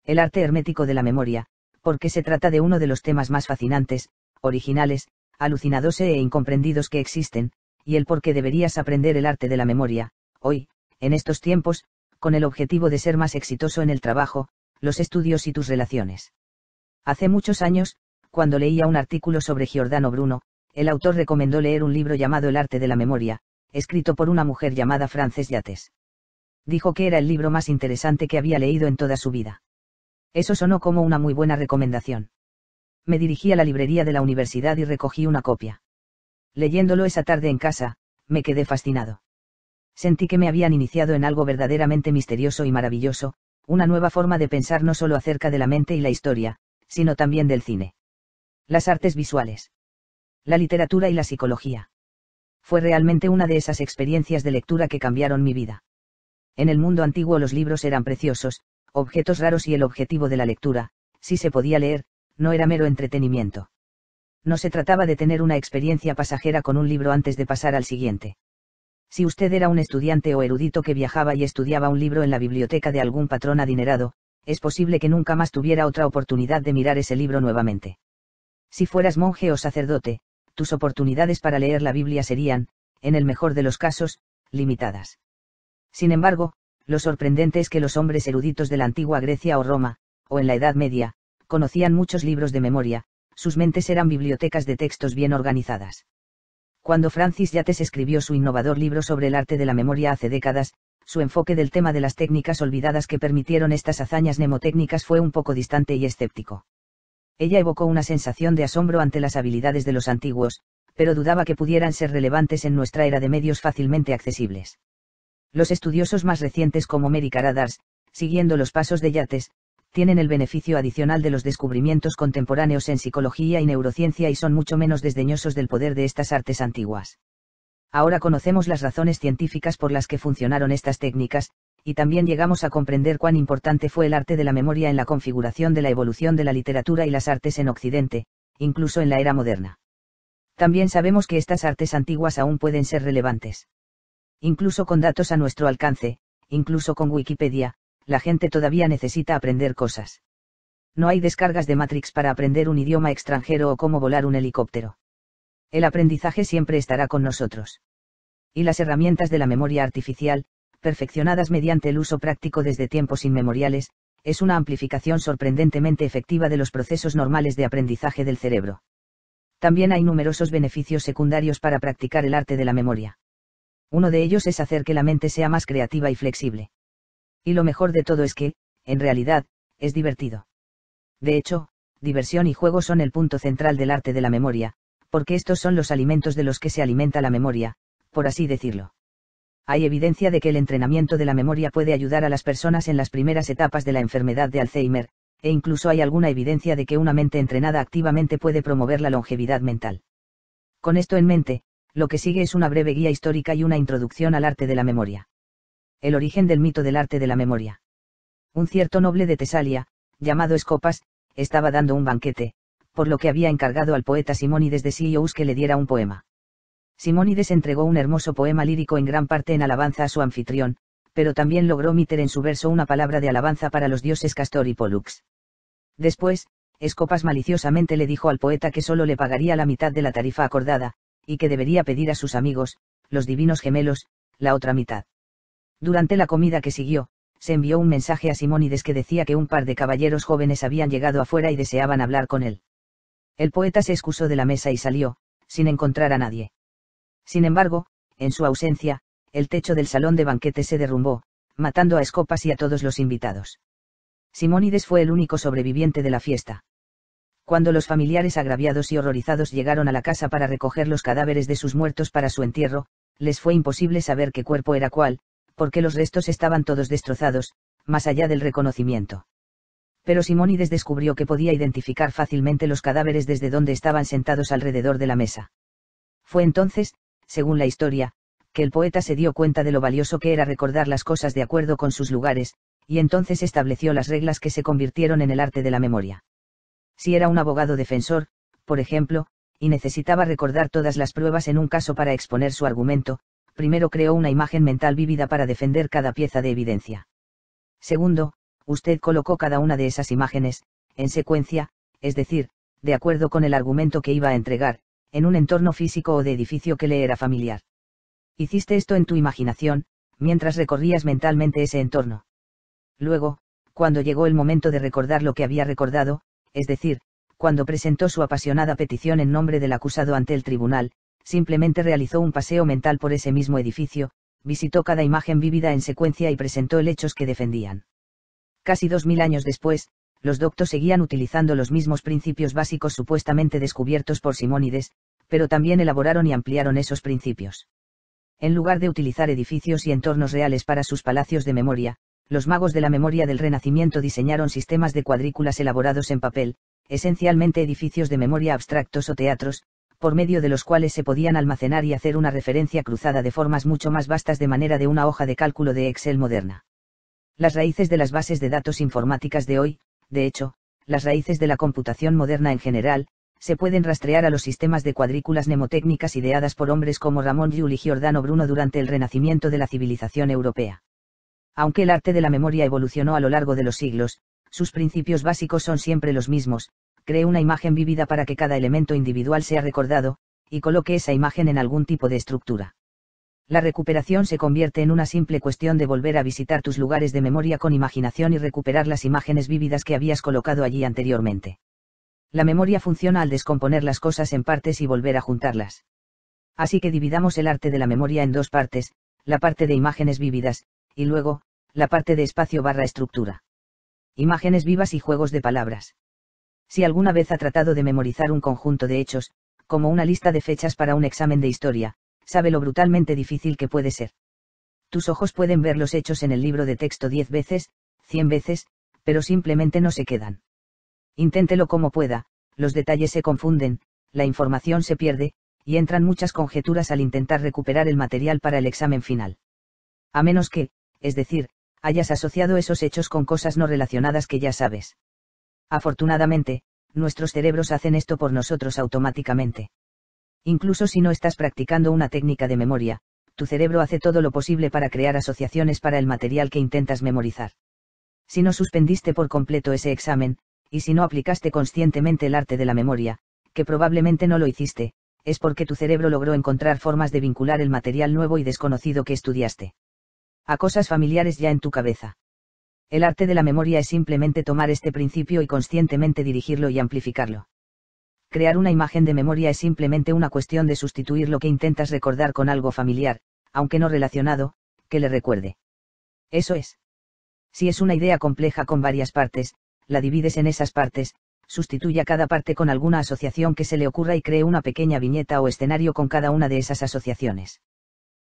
El arte hermético de la memoria, porque se trata de uno de los temas más fascinantes, originales, alucinados e incomprendidos que existen, y el por qué deberías aprender el arte de la memoria, hoy, en estos tiempos, con el objetivo de ser más exitoso en el trabajo, los estudios y tus relaciones. Hace muchos años, cuando leía un artículo sobre Giordano Bruno, el autor recomendó leer un libro llamado El arte de la memoria, escrito por una mujer llamada Frances Yates. Dijo que era el libro más interesante que había leído en toda su vida. Eso sonó como una muy buena recomendación. Me dirigí a la librería de la universidad y recogí una copia. Leyéndolo esa tarde en casa, me quedé fascinado. Sentí que me habían iniciado en algo verdaderamente misterioso y maravilloso, una nueva forma de pensar no solo acerca de la mente y la historia, sino también del cine. Las artes visuales. La literatura y la psicología. Fue realmente una de esas experiencias de lectura que cambiaron mi vida. En el mundo antiguo los libros eran preciosos, objetos raros y el objetivo de la lectura, si se podía leer, no era mero entretenimiento. No se trataba de tener una experiencia pasajera con un libro antes de pasar al siguiente. Si usted era un estudiante o erudito que viajaba y estudiaba un libro en la biblioteca de algún patrón adinerado, es posible que nunca más tuviera otra oportunidad de mirar ese libro nuevamente. Si fueras monje o sacerdote, tus oportunidades para leer la Biblia serían, en el mejor de los casos, limitadas. Sin embargo, lo sorprendente es que los hombres eruditos de la antigua Grecia o Roma, o en la Edad Media, conocían muchos libros de memoria, sus mentes eran bibliotecas de textos bien organizadas. Cuando Francis Yates escribió su innovador libro sobre el arte de la memoria hace décadas, su enfoque del tema de las técnicas olvidadas que permitieron estas hazañas mnemotécnicas fue un poco distante y escéptico. Ella evocó una sensación de asombro ante las habilidades de los antiguos, pero dudaba que pudieran ser relevantes en nuestra era de medios fácilmente accesibles. Los estudiosos más recientes como Mary Carruthers, siguiendo los pasos de Yates, tienen el beneficio adicional de los descubrimientos contemporáneos en psicología y neurociencia y son mucho menos desdeñosos del poder de estas artes antiguas. Ahora conocemos las razones científicas por las que funcionaron estas técnicas, y también llegamos a comprender cuán importante fue el arte de la memoria en la configuración de la evolución de la literatura y las artes en Occidente, incluso en la era moderna. También sabemos que estas artes antiguas aún pueden ser relevantes. Incluso con datos a nuestro alcance, incluso con Wikipedia, la gente todavía necesita aprender cosas. No hay descargas de Matrix para aprender un idioma extranjero o cómo volar un helicóptero. El aprendizaje siempre estará con nosotros. Y las herramientas de la memoria artificial, perfeccionadas mediante el uso práctico desde tiempos inmemoriales, es una amplificación sorprendentemente efectiva de los procesos normales de aprendizaje del cerebro. También hay numerosos beneficios secundarios para practicar el arte de la memoria. Uno de ellos es hacer que la mente sea más creativa y flexible. Y lo mejor de todo es que, en realidad, es divertido. De hecho, diversión y juego son el punto central del arte de la memoria, porque estos son los alimentos de los que se alimenta la memoria, por así decirlo. Hay evidencia de que el entrenamiento de la memoria puede ayudar a las personas en las primeras etapas de la enfermedad de Alzheimer, e incluso hay alguna evidencia de que una mente entrenada activamente puede promover la longevidad mental. Con esto en mente, lo que sigue es una breve guía histórica y una introducción al arte de la memoria. El origen del mito del arte de la memoria. Un cierto noble de Tesalia, llamado Escopas, estaba dando un banquete, por lo que había encargado al poeta Simónides de Silius que le diera un poema. Simónides entregó un hermoso poema lírico en gran parte en alabanza a su anfitrión, pero también logró meter en su verso una palabra de alabanza para los dioses Castor y Pólux. Después, Escopas maliciosamente le dijo al poeta que solo le pagaría la mitad de la tarifa acordada, y que debería pedir a sus amigos, los divinos gemelos, la otra mitad. Durante la comida que siguió, se envió un mensaje a Simónides que decía que un par de caballeros jóvenes habían llegado afuera y deseaban hablar con él. El poeta se excusó de la mesa y salió, sin encontrar a nadie. Sin embargo, en su ausencia, el techo del salón de banquetes se derrumbó, matando a Escopas y a todos los invitados. Simónides fue el único sobreviviente de la fiesta. Cuando los familiares agraviados y horrorizados llegaron a la casa para recoger los cadáveres de sus muertos para su entierro, les fue imposible saber qué cuerpo era cuál, porque los restos estaban todos destrozados, más allá del reconocimiento. Pero Simónides descubrió que podía identificar fácilmente los cadáveres desde donde estaban sentados alrededor de la mesa. Fue entonces, según la historia, que el poeta se dio cuenta de lo valioso que era recordar las cosas de acuerdo con sus lugares, y entonces estableció las reglas que se convirtieron en el arte de la memoria. Si era un abogado defensor, por ejemplo, y necesitaba recordar todas las pruebas en un caso para exponer su argumento, primero creó una imagen mental vívida para defender cada pieza de evidencia. Segundo, usted colocó cada una de esas imágenes, en secuencia, es decir, de acuerdo con el argumento que iba a entregar, en un entorno físico o de edificio que le era familiar. Hiciste esto en tu imaginación, mientras recorrías mentalmente ese entorno. Luego, cuando llegó el momento de recordar lo que había recordado, es decir, cuando presentó su apasionada petición en nombre del acusado ante el tribunal, simplemente realizó un paseo mental por ese mismo edificio, visitó cada imagen vívida en secuencia y presentó los hechos que defendían. Casi 2000 años después, los doctos seguían utilizando los mismos principios básicos supuestamente descubiertos por Simónides, pero también elaboraron y ampliaron esos principios. En lugar de utilizar edificios y entornos reales para sus palacios de memoria, los magos de la memoria del Renacimiento diseñaron sistemas de cuadrículas elaborados en papel, esencialmente edificios de memoria abstractos o teatros, por medio de los cuales se podían almacenar y hacer una referencia cruzada de formas mucho más vastas de manera de una hoja de cálculo de Excel moderna. Las raíces de las bases de datos informáticas de hoy, de hecho, las raíces de la computación moderna en general, se pueden rastrear a los sistemas de cuadrículas mnemotécnicas ideadas por hombres como Ramón Llull y Giordano Bruno durante el renacimiento de la civilización europea. Aunque el arte de la memoria evolucionó a lo largo de los siglos, sus principios básicos son siempre los mismos: cree una imagen vívida para que cada elemento individual sea recordado, y coloque esa imagen en algún tipo de estructura. La recuperación se convierte en una simple cuestión de volver a visitar tus lugares de memoria con imaginación y recuperar las imágenes vívidas que habías colocado allí anteriormente. La memoria funciona al descomponer las cosas en partes y volver a juntarlas. Así que dividamos el arte de la memoria en dos partes: la parte de imágenes vívidas, y luego, la parte de espacio/estructura. Imágenes vivas y juegos de palabras. Si alguna vez ha tratado de memorizar un conjunto de hechos, como una lista de fechas para un examen de historia, sabe lo brutalmente difícil que puede ser. Tus ojos pueden ver los hechos en el libro de texto 10 veces, 100 veces, pero simplemente no se quedan. Inténtelo como pueda, los detalles se confunden, la información se pierde, y entran muchas conjeturas al intentar recuperar el material para el examen final. A menos que, es decir, hayas asociado esos hechos con cosas no relacionadas que ya sabes. Afortunadamente, nuestros cerebros hacen esto por nosotros automáticamente. Incluso si no estás practicando una técnica de memoria, tu cerebro hace todo lo posible para crear asociaciones para el material que intentas memorizar. Si no suspendiste por completo ese examen, y si no aplicaste conscientemente el arte de la memoria, que probablemente no lo hiciste, es porque tu cerebro logró encontrar formas de vincular el material nuevo y desconocido que estudiaste a cosas familiares ya en tu cabeza. El arte de la memoria es simplemente tomar este principio y conscientemente dirigirlo y amplificarlo. Crear una imagen de memoria es simplemente una cuestión de sustituir lo que intentas recordar con algo familiar, aunque no relacionado, que le recuerde. Eso es. Si es una idea compleja con varias partes, la divides en esas partes, sustituya cada parte con alguna asociación que se le ocurra y cree una pequeña viñeta o escenario con cada una de esas asociaciones.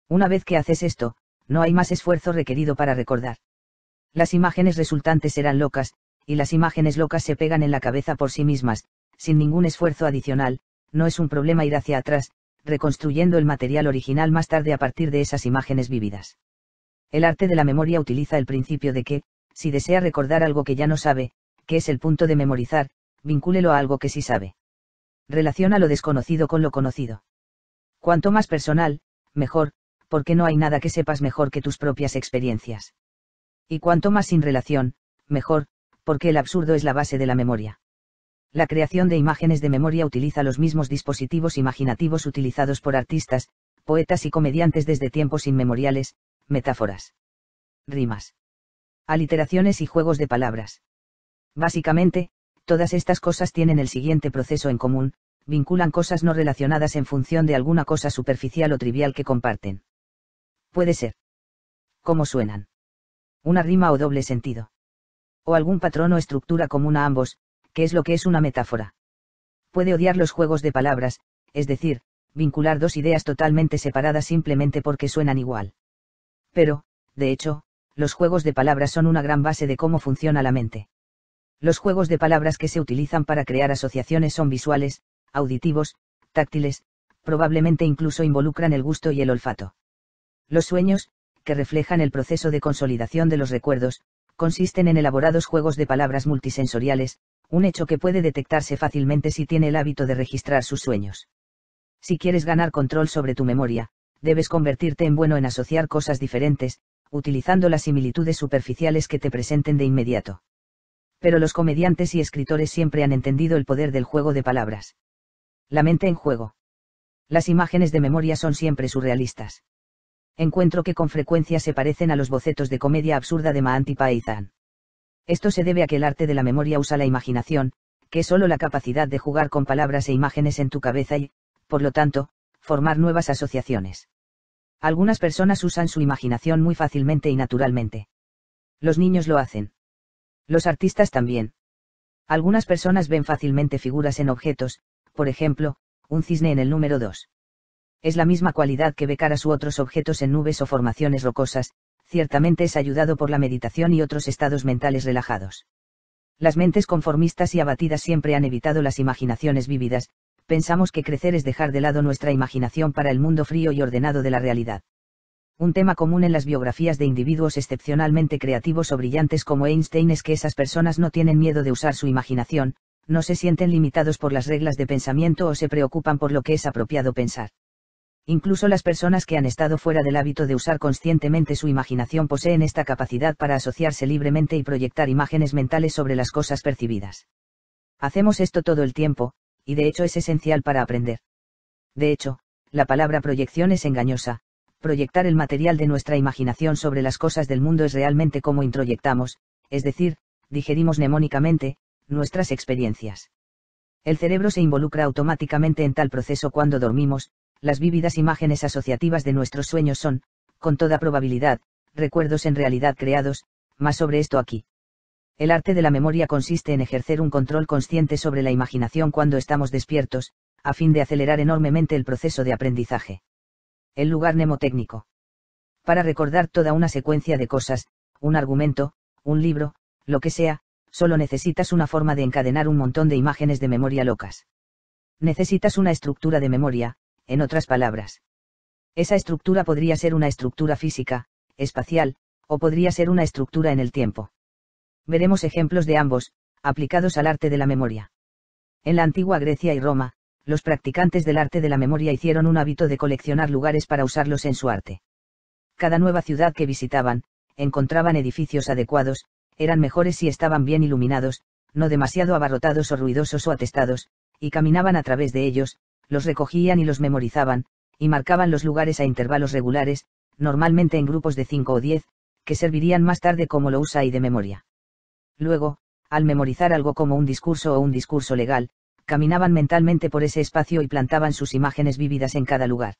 Una vez que haces esto, no hay más esfuerzo requerido para recordar. Las imágenes resultantes serán locas, y las imágenes locas se pegan en la cabeza por sí mismas, sin ningún esfuerzo adicional. No es un problema ir hacia atrás, reconstruyendo el material original más tarde a partir de esas imágenes vívidas. El arte de la memoria utiliza el principio de que, si desea recordar algo que ya no sabe, que es el punto de memorizar, vincúlelo a algo que sí sabe. Relaciona lo desconocido con lo conocido. Cuanto más personal, mejor, porque no hay nada que sepas mejor que tus propias experiencias. Y cuanto más sin relación, mejor, porque el absurdo es la base de la memoria. La creación de imágenes de memoria utiliza los mismos dispositivos imaginativos utilizados por artistas, poetas y comediantes desde tiempos inmemoriales: metáforas, rimas, aliteraciones y juegos de palabras. Básicamente, todas estas cosas tienen el siguiente proceso en común: vinculan cosas no relacionadas en función de alguna cosa superficial o trivial que comparten. Puede ser. ¿Cómo suenan? Una rima o doble sentido. O algún patrón o estructura común a ambos, que es lo que es una metáfora. Puede odiar los juegos de palabras, es decir, vincular dos ideas totalmente separadas simplemente porque suenan igual. Pero, de hecho, los juegos de palabras son una gran base de cómo funciona la mente. Los juegos de palabras que se utilizan para crear asociaciones son visuales, auditivos, táctiles, probablemente incluso involucran el gusto y el olfato. Los sueños, que reflejan el proceso de consolidación de los recuerdos, consisten en elaborados juegos de palabras multisensoriales, un hecho que puede detectarse fácilmente si tiene el hábito de registrar sus sueños. Si quieres ganar control sobre tu memoria, debes convertirte en bueno en asociar cosas diferentes, utilizando las similitudes superficiales que te presenten de inmediato. Pero los comediantes y escritores siempre han entendido el poder del juego de palabras. La mente en juego. Las imágenes de memoria son siempre surrealistas. Encuentro que con frecuencia se parecen a los bocetos de comedia absurda de Monty Python. Esto se debe a que el arte de la memoria usa la imaginación, que es solo la capacidad de jugar con palabras e imágenes en tu cabeza y, por lo tanto, formar nuevas asociaciones. Algunas personas usan su imaginación muy fácilmente y naturalmente. Los niños lo hacen. Los artistas también. Algunas personas ven fácilmente figuras en objetos, por ejemplo, un cisne en el número 2. Es la misma cualidad que ve caras u otros objetos en nubes o formaciones rocosas, ciertamente es ayudado por la meditación y otros estados mentales relajados. Las mentes conformistas y abatidas siempre han evitado las imaginaciones vívidas, pensamos que crecer es dejar de lado nuestra imaginación para el mundo frío y ordenado de la realidad. Un tema común en las biografías de individuos excepcionalmente creativos o brillantes como Einstein es que esas personas no tienen miedo de usar su imaginación, no se sienten limitados por las reglas de pensamiento o se preocupan por lo que es apropiado pensar. Incluso las personas que han estado fuera del hábito de usar conscientemente su imaginación poseen esta capacidad para asociarse libremente y proyectar imágenes mentales sobre las cosas percibidas. Hacemos esto todo el tiempo, y de hecho es esencial para aprender. De hecho, la palabra proyección es engañosa. Proyectar el material de nuestra imaginación sobre las cosas del mundo es realmente como introyectamos, es decir, digerimos mnemónicamente, nuestras experiencias. El cerebro se involucra automáticamente en tal proceso cuando dormimos. Las vívidas imágenes asociativas de nuestros sueños son, con toda probabilidad, recuerdos en realidad creados, más sobre esto aquí. El arte de la memoria consiste en ejercer un control consciente sobre la imaginación cuando estamos despiertos, a fin de acelerar enormemente el proceso de aprendizaje. El lugar mnemotécnico. Para recordar toda una secuencia de cosas, un argumento, un libro, lo que sea, solo necesitas una forma de encadenar un montón de imágenes de memoria locas. Necesitas una estructura de memoria, en otras palabras. Esa estructura podría ser una estructura física, espacial, o podría ser una estructura en el tiempo. Veremos ejemplos de ambos, aplicados al arte de la memoria. En la antigua Grecia y Roma, los practicantes del arte de la memoria hicieron un hábito de coleccionar lugares para usarlos en su arte. Cada nueva ciudad que visitaban, encontraban edificios adecuados, eran mejores si estaban bien iluminados, no demasiado abarrotados o ruidosos o atestados, y caminaban a través de ellos, los recogían y los memorizaban, y marcaban los lugares a intervalos regulares, normalmente en grupos de 5 o 10, que servirían más tarde como lo usa y de memoria. Luego, al memorizar algo como un discurso o un discurso legal, caminaban mentalmente por ese espacio y plantaban sus imágenes vívidas en cada lugar.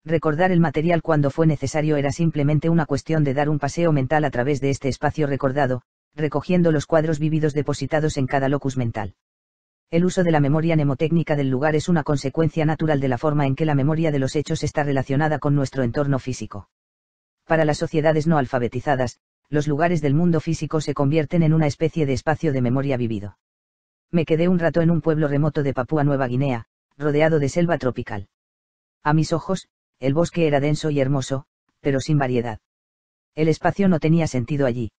Recordar el material cuando fue necesario era simplemente una cuestión de dar un paseo mental a través de este espacio recordado, recogiendo los cuadros vívidos depositados en cada locus mental. El uso de la memoria mnemotécnica del lugar es una consecuencia natural de la forma en que la memoria de los hechos está relacionada con nuestro entorno físico. Para las sociedades no alfabetizadas, los lugares del mundo físico se convierten en una especie de espacio de memoria vivido. Me quedé un rato en un pueblo remoto de Papúa Nueva Guinea, rodeado de selva tropical. A mis ojos, el bosque era denso y hermoso, pero sin variedad. El espacio no tenía sentido allí.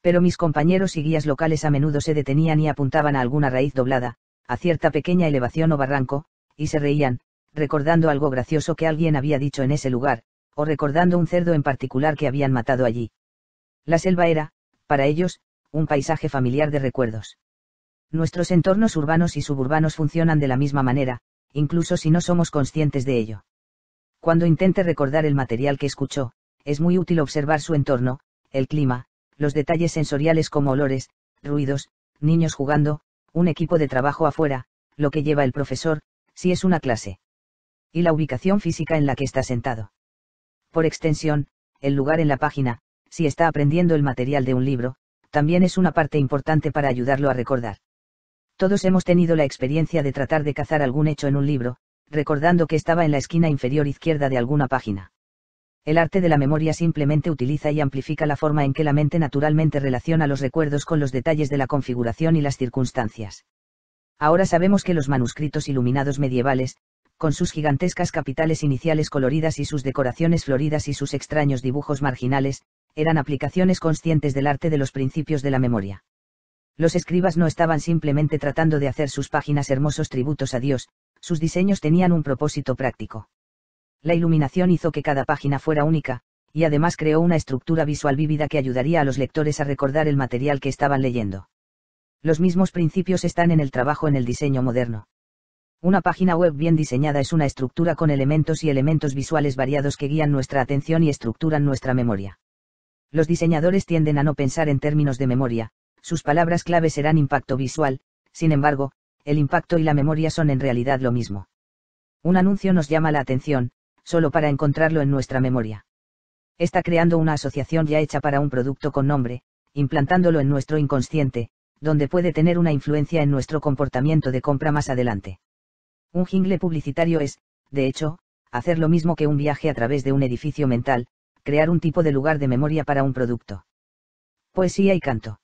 Pero mis compañeros y guías locales a menudo se detenían y apuntaban a alguna raíz doblada, a cierta pequeña elevación o barranco, y se reían, recordando algo gracioso que alguien había dicho en ese lugar, o recordando un cerdo en particular que habían matado allí. La selva era, para ellos, un paisaje familiar de recuerdos. Nuestros entornos urbanos y suburbanos funcionan de la misma manera, incluso si no somos conscientes de ello. Cuando intente recordar el material que escuchó, es muy útil observar su entorno, el clima, los detalles sensoriales como olores, ruidos, niños jugando, un equipo de trabajo afuera, lo que lleva el profesor, si es una clase. Y la ubicación física en la que está sentado. Por extensión, el lugar en la página, si está aprendiendo el material de un libro, también es una parte importante para ayudarlo a recordar. Todos hemos tenido la experiencia de tratar de cazar algún hecho en un libro, recordando que estaba en la esquina inferior izquierda de alguna página. El arte de la memoria simplemente utiliza y amplifica la forma en que la mente naturalmente relaciona los recuerdos con los detalles de la configuración y las circunstancias. Ahora sabemos que los manuscritos iluminados medievales, con sus gigantescas capitales iniciales coloridas y sus decoraciones floridas y sus extraños dibujos marginales, eran aplicaciones conscientes del arte de los principios de la memoria. Los escribas no estaban simplemente tratando de hacer sus páginas hermosos tributos a Dios, sus diseños tenían un propósito práctico. La iluminación hizo que cada página fuera única, y además creó una estructura visual vívida que ayudaría a los lectores a recordar el material que estaban leyendo. Los mismos principios están en el trabajo en el diseño moderno. Una página web bien diseñada es una estructura con elementos y elementos visuales variados que guían nuestra atención y estructuran nuestra memoria. Los diseñadores tienden a no pensar en términos de memoria, sus palabras clave serán impacto visual, sin embargo, el impacto y la memoria son en realidad lo mismo. Un anuncio nos llama la atención, solo para encontrarlo en nuestra memoria. Está creando una asociación ya hecha para un producto con nombre, implantándolo en nuestro inconsciente, donde puede tener una influencia en nuestro comportamiento de compra más adelante. Un jingle publicitario es, de hecho, hacer lo mismo que un viaje a través de un edificio mental, crear un tipo de lugar de memoria para un producto. Poesía y canto.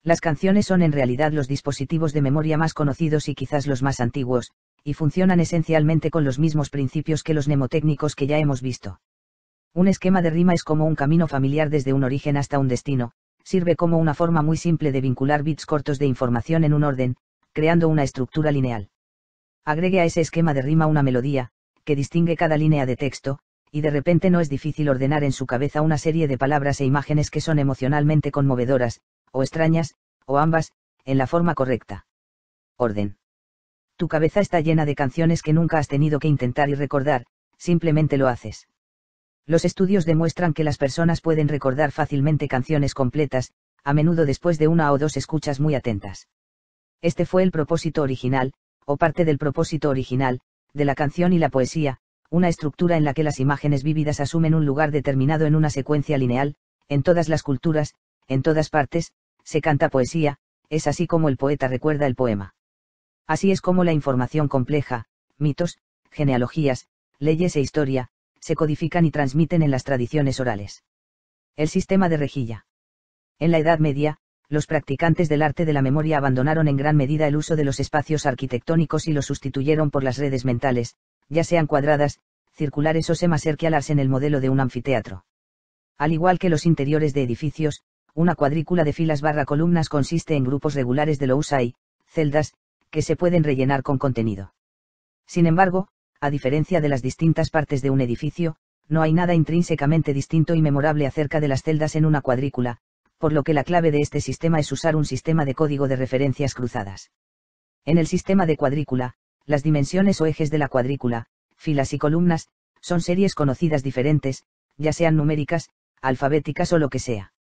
Las canciones son en realidad los dispositivos de memoria más conocidos y quizás los más antiguos, y funcionan esencialmente con los mismos principios que los mnemotécnicos que ya hemos visto. Un esquema de rima es como un camino familiar desde un origen hasta un destino, sirve como una forma muy simple de vincular bits cortos de información en un orden, creando una estructura lineal. Agregue a ese esquema de rima una melodía, que distingue cada línea de texto, y de repente no es difícil ordenar en su cabeza una serie de palabras e imágenes que son emocionalmente conmovedoras, o extrañas, o ambas, en la forma correcta. Orden. Tu cabeza está llena de canciones que nunca has tenido que intentar y recordar, simplemente lo haces. Los estudios demuestran que las personas pueden recordar fácilmente canciones completas, a menudo después de una o dos escuchas muy atentas. Este fue el propósito original, o parte del propósito original, de la canción y la poesía, una estructura en la que las imágenes vívidas asumen un lugar determinado en una secuencia lineal, en todas las culturas, en todas partes, se canta poesía, es así como el poeta recuerda el poema. Así es como la información compleja, mitos, genealogías, leyes e historia, se codifican y transmiten en las tradiciones orales. El sistema de rejilla. En la Edad Media, los practicantes del arte de la memoria abandonaron en gran medida el uso de los espacios arquitectónicos y los sustituyeron por las redes mentales, ya sean cuadradas, circulares o semacirculares en el modelo de un anfiteatro. Al igual que los interiores de edificios, una cuadrícula de filas/columnas consiste en grupos regulares de lousai, celdas, que se pueden rellenar con contenido. Sin embargo, a diferencia de las distintas partes de un edificio, no hay nada intrínsecamente distinto y memorable acerca de las celdas en una cuadrícula, por lo que la clave de este sistema es usar un sistema de código de referencias cruzadas. En el sistema de cuadrícula, las dimensiones o ejes de la cuadrícula, filas y columnas, son series conocidas diferentes, ya sean numéricas, alfabéticas o lo que sea.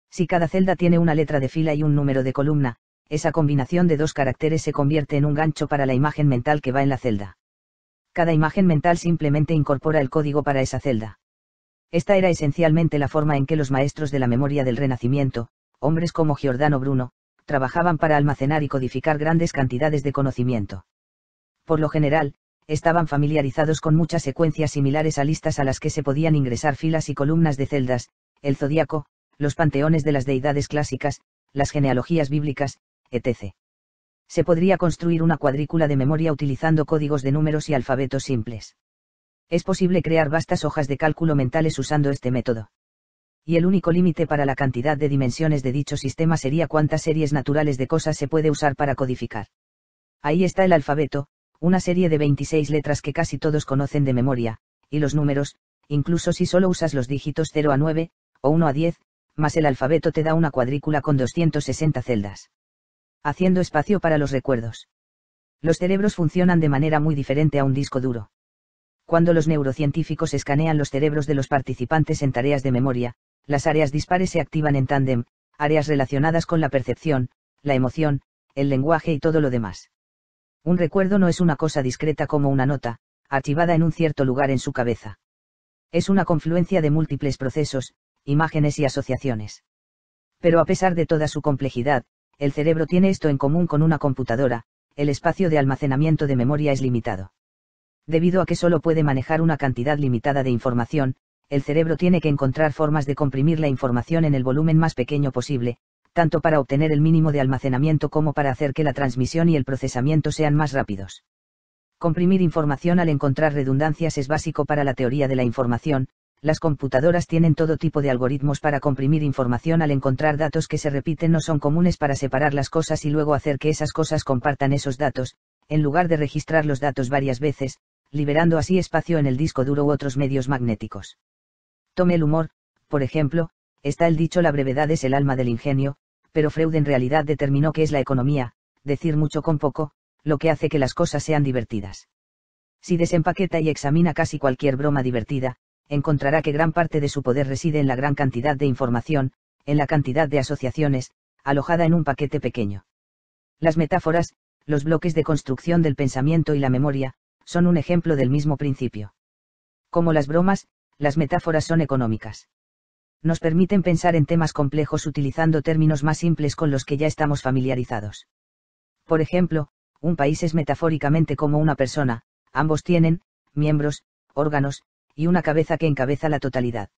Si cada celda tiene una letra de fila y un número de columna, esa combinación de dos caracteres se convierte en un gancho para la imagen mental que va en la celda. Cada imagen mental simplemente incorpora el código para esa celda. Esta era esencialmente la forma en que los maestros de la memoria del Renacimiento, hombres como Giordano Bruno, trabajaban para almacenar y codificar grandes cantidades de conocimiento. Por lo general, estaban familiarizados con muchas secuencias similares a listas a las que se podían ingresar filas y columnas de celdas, el zodíaco, los panteones de las deidades clásicas, las genealogías bíblicas, etc. Se podría construir una cuadrícula de memoria utilizando códigos de números y alfabetos simples. Es posible crear vastas hojas de cálculo mentales usando este método. Y el único límite para la cantidad de dimensiones de dicho sistema sería cuántas series naturales de cosas se puede usar para codificar. Ahí está el alfabeto, una serie de 26 letras que casi todos conocen de memoria, y los números, incluso si solo usas los dígitos 0 a 9, o 1 a 10, más el alfabeto te da una cuadrícula con 260 celdas. Haciendo espacio para los recuerdos. Los cerebros funcionan de manera muy diferente a un disco duro. Cuando los neurocientíficos escanean los cerebros de los participantes en tareas de memoria, las áreas dispares se activan en tándem, áreas relacionadas con la percepción, la emoción, el lenguaje y todo lo demás. Un recuerdo no es una cosa discreta como una nota, archivada en un cierto lugar en su cabeza. Es una confluencia de múltiples procesos, imágenes y asociaciones. Pero a pesar de toda su complejidad, el cerebro tiene esto en común con una computadora: el espacio de almacenamiento de memoria es limitado. Debido a que solo puede manejar una cantidad limitada de información, el cerebro tiene que encontrar formas de comprimir la información en el volumen más pequeño posible, tanto para obtener el mínimo de almacenamiento como para hacer que la transmisión y el procesamiento sean más rápidos. Comprimir información al encontrar redundancias es básico para la teoría de la información. Las computadoras tienen todo tipo de algoritmos para comprimir información al encontrar datos que se repiten no son comunes para separar las cosas y luego hacer que esas cosas compartan esos datos, en lugar de registrar los datos varias veces, liberando así espacio en el disco duro u otros medios magnéticos. Tome el humor, por ejemplo, está el dicho la brevedad es el alma del ingenio, pero Freud en realidad determinó que es la economía, decir mucho con poco, lo que hace que las cosas sean divertidas. Si desempaqueta y examina casi cualquier broma divertida, encontrará que gran parte de su poder reside en la gran cantidad de información, en la cantidad de asociaciones, alojada en un paquete pequeño. Las metáforas, los bloques de construcción del pensamiento y la memoria, son un ejemplo del mismo principio. Como las bromas, las metáforas son económicas. Nos permiten pensar en temas complejos utilizando términos más simples con los que ya estamos familiarizados. Por ejemplo, un país es metafóricamente como una persona, ambos tienen, miembros, órganos, y una cabeza que encabeza la totalidad.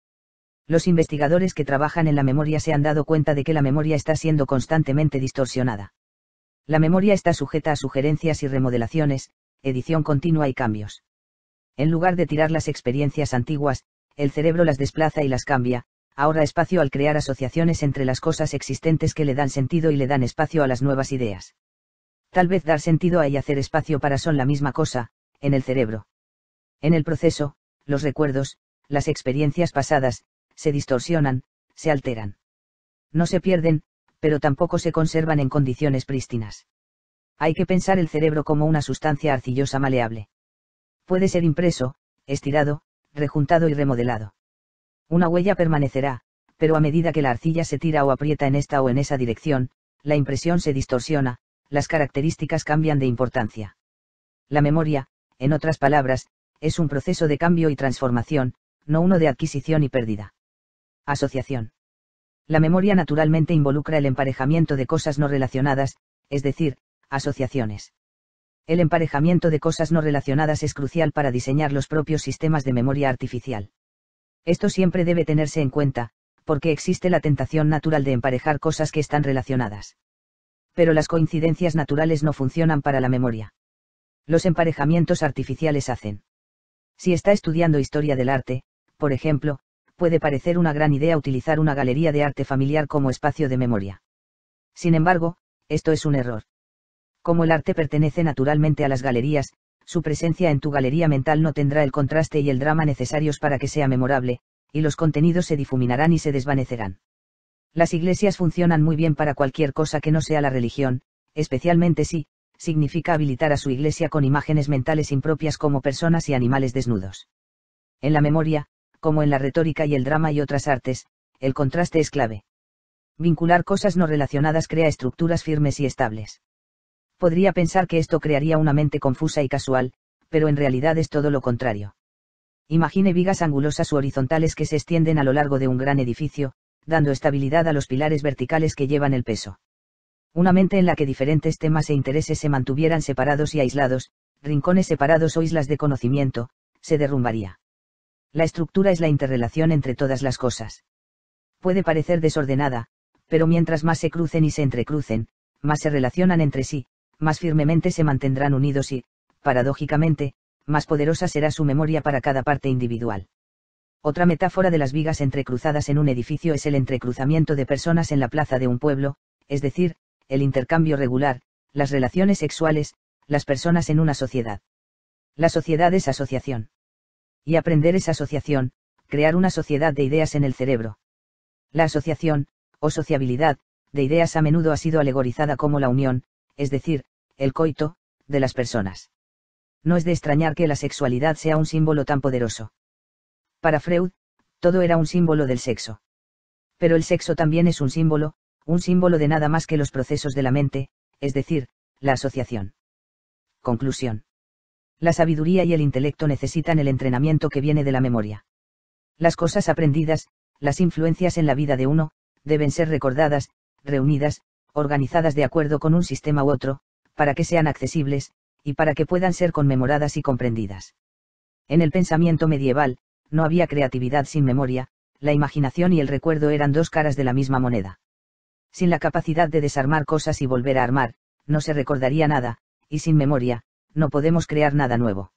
Los investigadores que trabajan en la memoria se han dado cuenta de que la memoria está siendo constantemente distorsionada. La memoria está sujeta a sugerencias y remodelaciones, edición continua y cambios. En lugar de tirar las experiencias antiguas, el cerebro las desplaza y las cambia, ahorra espacio al crear asociaciones entre las cosas existentes que le dan sentido y le dan espacio a las nuevas ideas. Tal vez dar sentido a y hacer espacio para son la misma cosa, en el cerebro. En el proceso, los recuerdos, las experiencias pasadas, se distorsionan, se alteran. No se pierden, pero tampoco se conservan en condiciones prístinas. Hay que pensar el cerebro como una sustancia arcillosa maleable. Puede ser impreso, estirado, rejuntado y remodelado. Una huella permanecerá, pero a medida que la arcilla se tira o aprieta en esta o en esa dirección, la impresión se distorsiona, las características cambian de importancia. La memoria, en otras palabras, es un proceso de cambio y transformación, no uno de adquisición y pérdida. Asociación. La memoria naturalmente involucra el emparejamiento de cosas no relacionadas, es decir, asociaciones. El emparejamiento de cosas no relacionadas es crucial para diseñar los propios sistemas de memoria artificial. Esto siempre debe tenerse en cuenta, porque existe la tentación natural de emparejar cosas que están relacionadas. Pero las coincidencias naturales no funcionan para la memoria. Los emparejamientos artificiales hacen. Si está estudiando historia del arte, por ejemplo, puede parecer una gran idea utilizar una galería de arte familiar como espacio de memoria. Sin embargo, esto es un error. Como el arte pertenece naturalmente a las galerías, su presencia en tu galería mental no tendrá el contraste y el drama necesarios para que sea memorable, y los contenidos se difuminarán y se desvanecerán. Las iglesias funcionan muy bien para cualquier cosa que no sea la religión, especialmente si significa habilitar a su iglesia con imágenes mentales impropias como personas y animales desnudos. En la memoria, como en la retórica y el drama y otras artes, el contraste es clave. Vincular cosas no relacionadas crea estructuras firmes y estables. Podría pensar que esto crearía una mente confusa y casual, pero en realidad es todo lo contrario. Imagine vigas angulosas u horizontales que se extienden a lo largo de un gran edificio, dando estabilidad a los pilares verticales que llevan el peso. Una mente en la que diferentes temas e intereses se mantuvieran separados y aislados, rincones separados o islas de conocimiento, se derrumbaría. La estructura es la interrelación entre todas las cosas. Puede parecer desordenada, pero mientras más se crucen y se entrecrucen, más se relacionan entre sí, más firmemente se mantendrán unidos y, paradójicamente, más poderosa será su memoria para cada parte individual. Otra metáfora de las vigas entrecruzadas en un edificio es el entrecruzamiento de personas en la plaza de un pueblo, es decir, el intercambio regular, las relaciones sexuales, las personas en una sociedad. La sociedad es asociación. Y aprender es asociación, crear una sociedad de ideas en el cerebro. La asociación, o sociabilidad, de ideas a menudo ha sido alegorizada como la unión, es decir, el coito, de las personas. No es de extrañar que la sexualidad sea un símbolo tan poderoso. Para Freud, todo era un símbolo del sexo. Pero el sexo también es un símbolo de nada más que los procesos de la mente, es decir, la asociación. Conclusión. La sabiduría y el intelecto necesitan el entrenamiento que viene de la memoria. Las cosas aprendidas, las influencias en la vida de uno, deben ser recordadas, reunidas, organizadas de acuerdo con un sistema u otro, para que sean accesibles, y para que puedan ser conmemoradas y comprendidas. En el pensamiento medieval, no había creatividad sin memoria, la imaginación y el recuerdo eran dos caras de la misma moneda. Sin la capacidad de desarmar cosas y volver a armar, no se recordaría nada, y sin memoria, no podemos crear nada nuevo.